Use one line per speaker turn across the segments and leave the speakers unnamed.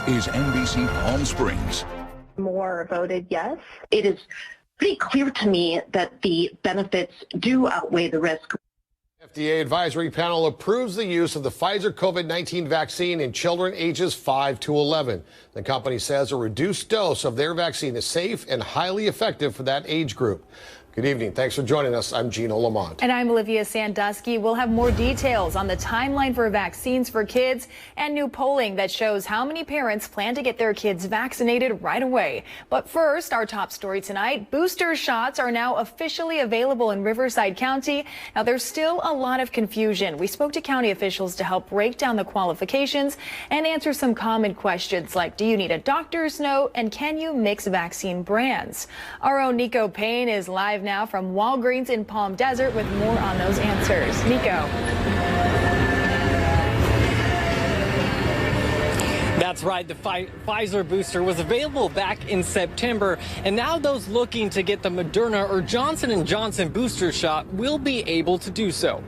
is NBC Palm Springs.
More voted yes. It is pretty clear to me that the benefits do outweigh the risk.
FDA advisory panel approves the use of the Pfizer COVID-19 vaccine in children ages 5 to 11. The company says a reduced dose of their vaccine is safe and highly effective for that age group. Good evening. Thanks for joining us. I'm Gino Lamont.
And I'm Olivia Sandusky. We'll have more details on the timeline for vaccines for kids and new polling that shows how many parents plan to get their kids vaccinated right away. But first, our top story tonight, booster shots are now officially available in Riverside County. Now, there's still a lot of confusion. We spoke to county officials to help break down the qualifications and answer some common questions like, do you need a doctor's note and can you mix vaccine brands? Our own Nico Payne is live now from Walgreens in Palm Desert with more on those answers. Nico.
That's right. The Pfizer booster was available back in September, and now those looking to get the Moderna or Johnson & Johnson booster shot will be able to do so.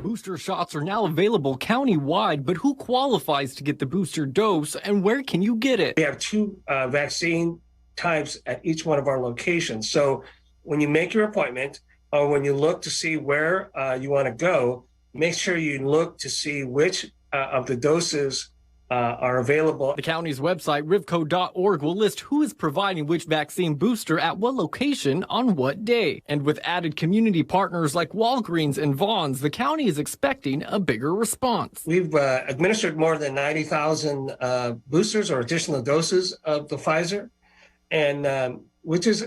Booster shots are now available countywide, but who qualifies to get the booster dose and where can you get it?
We have two vaccine types at each one of our locations. So when you make your appointment or when you look to see where you want to go, make sure you look to see which of the doses are available.
The county's website, rivco.org, will list who is providing which vaccine booster at what location on what day. And with added community partners like Walgreens and Vons, the county is expecting a bigger response.
We've administered more than 90,000 boosters or additional doses of the Pfizer, and which is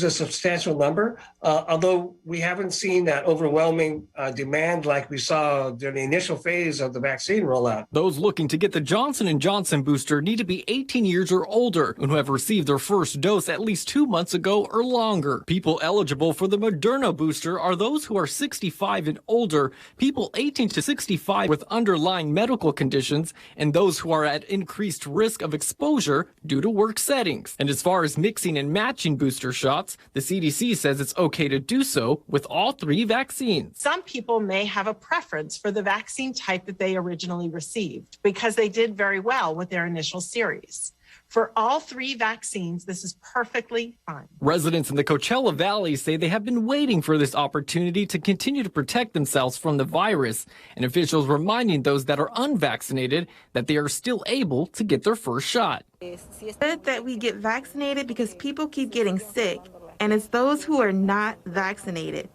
a substantial number, although we haven't seen that overwhelming demand like we saw during the initial phase of the vaccine rollout.
Those looking to get the Johnson & Johnson booster need to be 18 years or older and who have received their first dose at least 2 months ago or longer. People eligible for the Moderna booster are those who are 65 and older, people 18 to 65 with underlying medical conditions, and those who are at increased risk of exposure due to work settings. And as far as mixing and matching booster shots, the CDC says it's okay to do so with all three vaccines.
Some people may have a preference for the vaccine type that they originally received because they did very well with their initial series. For all three vaccines, this is perfectly fine.
Residents in the Coachella Valley say they have been waiting for this opportunity to continue to protect themselves from the virus, and officials reminding those that are unvaccinated that they are still able to get their first shot.
It's good that we get vaccinated because people keep getting sick, and it's those who are not vaccinated.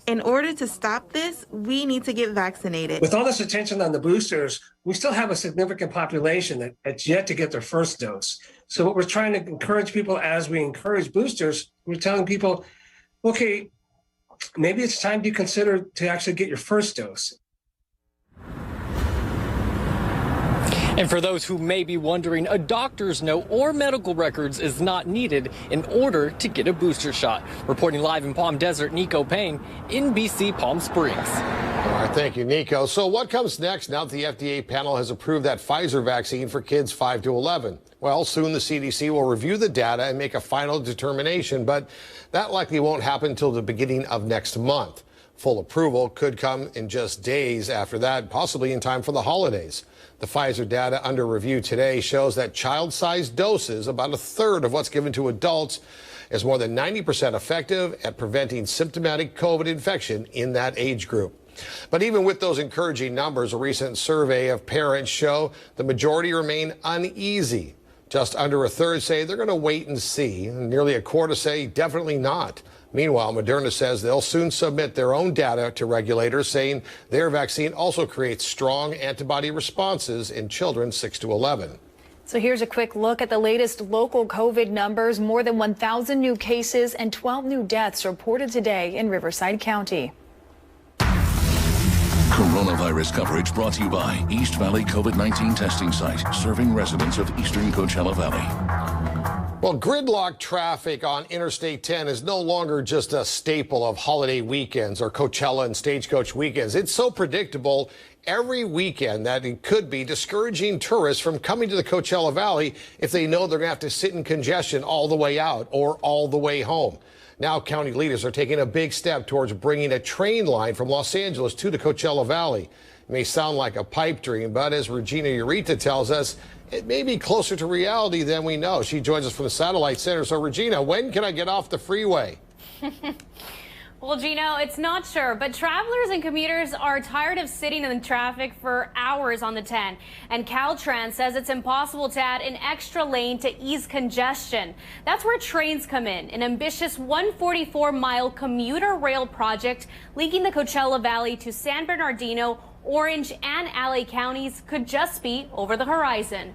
In order to stop this, we need to get vaccinated.
With all this attention on the boosters, we still have a significant population that's yet to get their first dose. So what we're trying to encourage people as we encourage boosters, we're telling people, okay, maybe it's time to consider to actually get your first dose.
And for those who may be wondering, a doctor's note or medical records is not needed in order to get a booster shot. Reporting live in Palm Desert, Nico Payne, NBC Palm Springs.
All right, thank you, Nico. So what comes next now that the FDA panel has approved that Pfizer vaccine for kids 5 to 11? Well, soon the CDC will review the data and make a final determination, but that likely won't happen until the beginning of next month. Full approval could come in just days after that, possibly in time for the holidays. The Pfizer data under review today shows that child-sized doses, about a third of what's given to adults, is more than 90% effective at preventing symptomatic COVID infection in that age group. But even with those encouraging numbers, a recent survey of parents show the majority remain uneasy. Just under a third say they're going to wait and see, and nearly a quarter say definitely not. Meanwhile, Moderna says they'll soon submit their own data to regulators, saying their vaccine also creates strong antibody responses in children 6 to 11.
So here's a quick look at the latest local COVID numbers. More than 1,000 new cases and 12 new deaths reported today in Riverside County.
Coronavirus coverage brought to you by East Valley COVID-19 testing site, serving residents of eastern Coachella Valley.
Well, gridlock traffic on Interstate 10 is no longer just a staple of holiday weekends or Coachella and Stagecoach weekends. It's so predictable every weekend that it could be discouraging tourists from coming to the Coachella Valley if they know they're going to have to sit in congestion all the way out or all the way home. Now, county leaders are taking a big step towards bringing a train line from Los Angeles to the Coachella Valley. It may sound like a pipe dream, but as Regina Ureta tells us, it may be closer to reality than we know. She joins us from the Satellite Center. So, Regina, when can I get off the freeway?
Well, Gino, it's not sure, but travelers and commuters are tired of sitting in traffic for hours on the 10. And Caltrans says it's impossible to add an extra lane to ease congestion. That's where trains come in, an ambitious 144-mile commuter rail project linking the Coachella Valley to San Bernardino, Orange, and LA counties could just be over the horizon.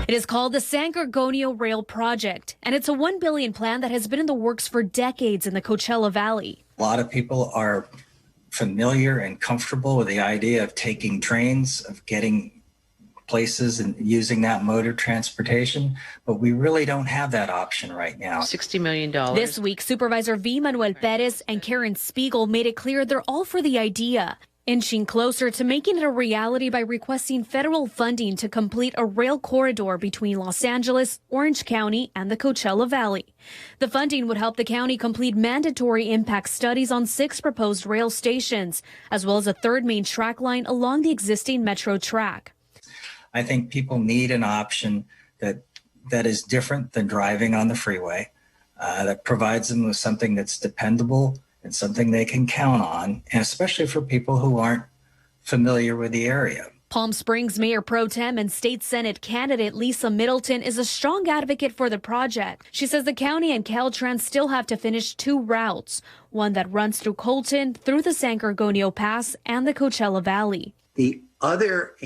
It is called the San Gorgonio Rail Project, and it's a $1 billion plan that has been in the works for decades in the Coachella Valley.
A lot of people are familiar and comfortable with the idea of taking trains, of getting places and using that mode of transportation, but we really don't have that option right now.
$60 million.
This week, Supervisor V. Manuel Perez and Karen Spiegel made it clear they're all for the idea, inching closer to making it a reality by requesting federal funding to complete a rail corridor between Los Angeles, Orange County, and the Coachella Valley. The funding would help the county complete mandatory impact studies on 6 proposed rail stations, as well as a third main track line along the existing metro track.
I think people need an option that is different than driving on the freeway, that provides them with something that's dependable and something they can count on, and especially for people who aren't familiar with the area.
Palm Springs Mayor Pro Tem and State Senate candidate Lisa Middleton is a strong advocate for the project. She says the county and Caltrans still have to finish 2 routes, one that runs through Colton, through the San Gorgonio Pass, and the Coachella Valley.
The other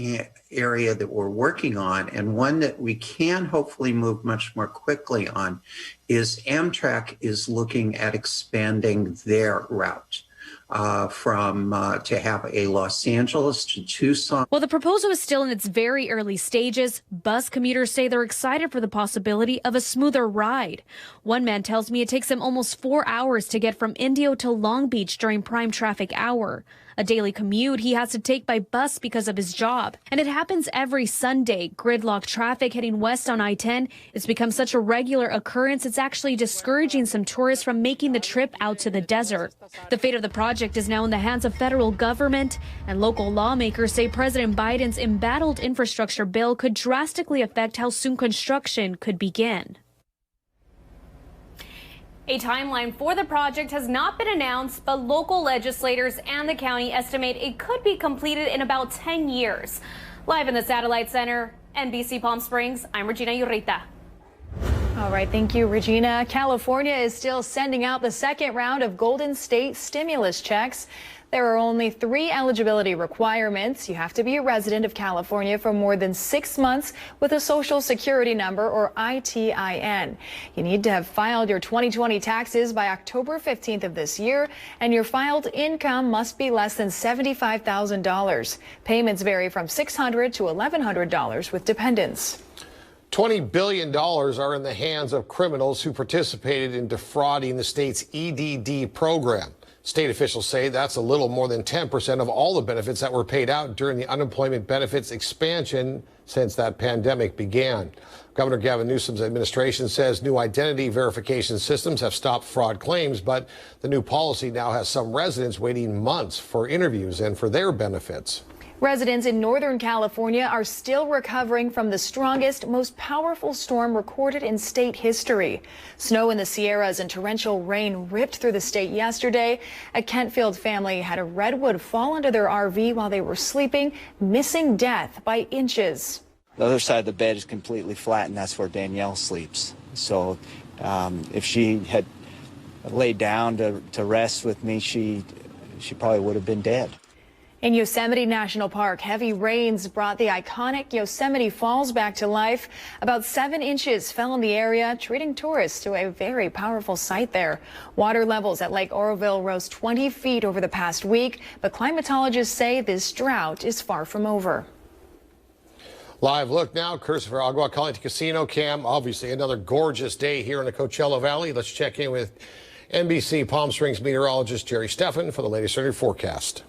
area that we're working on, and one that we can hopefully move much more quickly on, is Amtrak is looking at expanding their route to have a Los Angeles to Tucson.
While the proposal is still in its very early stages, bus commuters say they're excited for the possibility of a smoother ride. One man tells me it takes him almost 4 hours to get from Indio to Long Beach during prime traffic hour. A daily commute he has to take by bus because of his job. And it happens every Sunday. Gridlock traffic heading west on I-10 has become such a regular occurrence, it's actually discouraging some tourists from making the trip out to the desert. The fate of the project is now in the hands of federal government, and local lawmakers say President Biden's embattled infrastructure bill could drastically affect how soon construction could begin.
A timeline for the project has not been announced, but local legislators and the county estimate it could be completed in about 10 years. Live in the Satellite Center, NBC Palm Springs, I'm Regina Urrieta.
All right, thank you, Regina. California is still sending out the second round of Golden State stimulus checks. There are only 3 eligibility requirements. You have to be a resident of California for more than 6 months with a Social Security number or ITIN. You need to have filed your 2020 taxes by October 15th of this year, and your filed income must be less than $75,000. Payments vary from $600 to $1,100 with dependents.
$20 billion are in the hands of criminals who participated in defrauding the state's EDD program. State officials say that's a little more than 10% of all the benefits that were paid out during the unemployment benefits expansion since that pandemic began. Governor Gavin Newsom's administration says new identity verification systems have stopped fraud claims, but the new policy now has some residents waiting months for interviews and for their benefits.
Residents in Northern California are still recovering from the strongest, most powerful storm recorded in state history. Snow in the Sierras and torrential rain ripped through the state yesterday. A Kentfield family had a redwood fall into their RV while they were sleeping, missing death by inches.
The other side of the bed is completely flat, and that's where Danielle sleeps. So if she had laid down to rest with me, she probably would have been dead.
In Yosemite National Park, heavy rains brought the iconic Yosemite Falls back to life. About 7 inches fell in the area, treating tourists to a very powerful sight there. Water levels at Lake Oroville rose 20 feet over the past week, but climatologists say this drought is far from over.
Live look now, Christopher Agua calling to Casino Cam. Obviously another gorgeous day here in the Coachella Valley. Let's check in with NBC Palm Springs meteorologist Jerry Steffen for the latest weather forecast.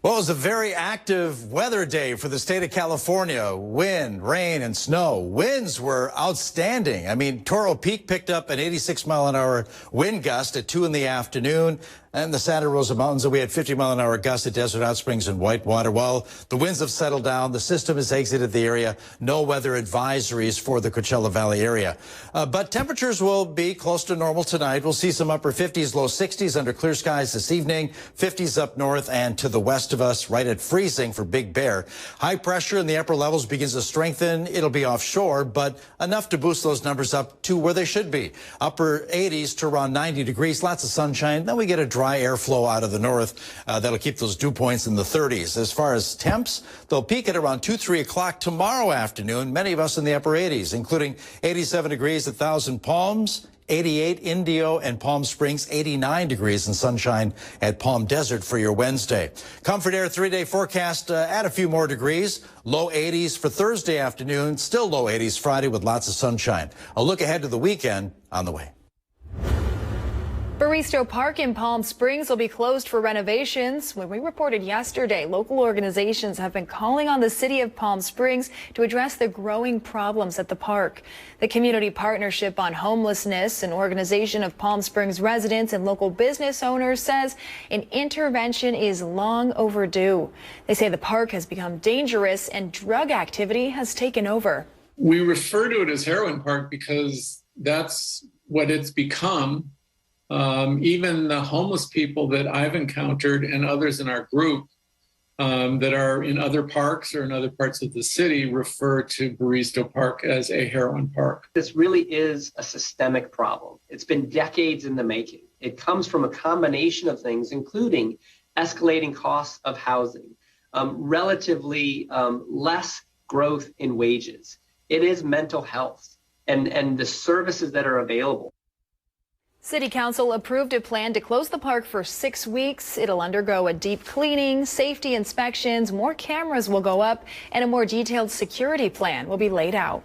Well, it was a very active weather day for the state of California. Wind, rain, and snow. Winds were outstanding. I mean, Toro Peak picked up an 86-mile-an-hour wind gust at 2 in the afternoon. And the Santa Rosa Mountains, we had 50-mile-an-hour gusts at Desert Hot Springs and Whitewater. Well, the winds have settled down. The system has exited the area. No weather advisories for the Coachella Valley area. But temperatures will be close to normal tonight. We'll see some upper 50s, low 60s under clear skies this evening. 50s up north and to the west of us, right at freezing for Big Bear. High pressure in the upper levels begins to strengthen. It'll be offshore, but enough to boost those numbers up to where they should be. Upper 80s to around 90 degrees. Lots of sunshine. Then we get a dry airflow out of the north. That'll keep those dew points in the 30s. As far as temps, they'll peak at around 2, 3 o'clock tomorrow afternoon. Many of us in the upper 80s, including 87 degrees at Thousand Palms, 88 Indio and Palm Springs, 89 degrees and sunshine at Palm Desert for your Wednesday. Comfort Air 3-day forecast, add a few more degrees. Low 80s for Thursday afternoon, still low 80s Friday with lots of sunshine. A look ahead to the weekend on the way.
Baristo Park in Palm Springs will be closed for renovations. When we reported yesterday, local organizations have been calling on the city of Palm Springs to address the growing problems at the park. The Community Partnership on Homelessness, an organization of Palm Springs residents and local business owners, says an intervention is long overdue. They say the park has become dangerous and drug activity has taken over.
We refer to it as Heroin Park because that's what it's become. Even the homeless people that I've encountered and others in our group that are in other parks or in other parts of the city refer to Baristo Park as a heroin park.
This really is a systemic problem. It's been decades in the making. It comes from a combination of things, including escalating costs of housing, relatively less growth in wages. It is mental health and the services that are available.
City Council approved a plan to close the park for 6 weeks. It'll undergo a deep cleaning, safety inspections, more cameras will go up, and a more detailed security plan will be laid out.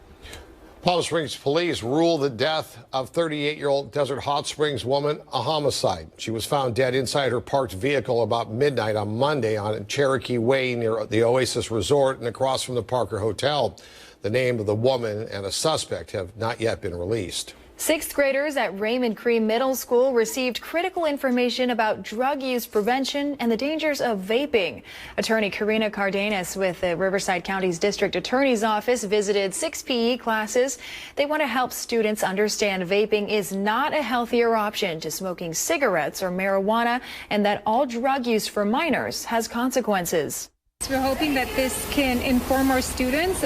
Palm Springs police ruled the death of 38-year-old Desert Hot Springs woman a homicide. She was found dead inside her parked vehicle about midnight on Monday on Cherokee Way near the Oasis Resort and across from the Parker Hotel. The name of the woman and a suspect have not yet been released.
Sixth graders at Raymond Cree Middle School received critical information about drug use prevention and the dangers of vaping. Attorney Karina Cardenas with the Riverside County's District Attorney's Office visited 6 PE classes. They want to help students understand vaping is not a healthier option to smoking cigarettes or marijuana, and that all drug use for minors has consequences.
We're hoping that this can inform our students,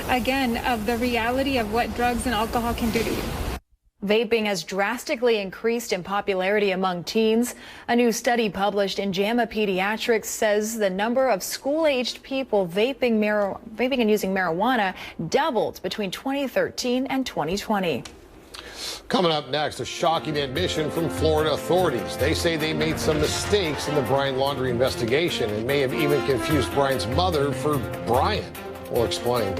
again, of the reality of what drugs and alcohol can do to you.
Vaping has drastically increased in popularity among teens. A new study published in JAMA Pediatrics says the number of school-aged people vaping and using marijuana doubled between 2013 and 2020.
Coming up next, a shocking admission from Florida authorities. They say they made some mistakes in the Bryan laundry investigation and may have even confused Bryan's mother for Bryan. We'll explain.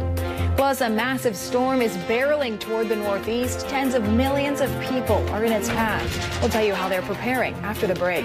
Plus, a massive storm is barreling toward the Northeast. Tens of millions of people are in its path. We'll tell you how they're preparing after the break.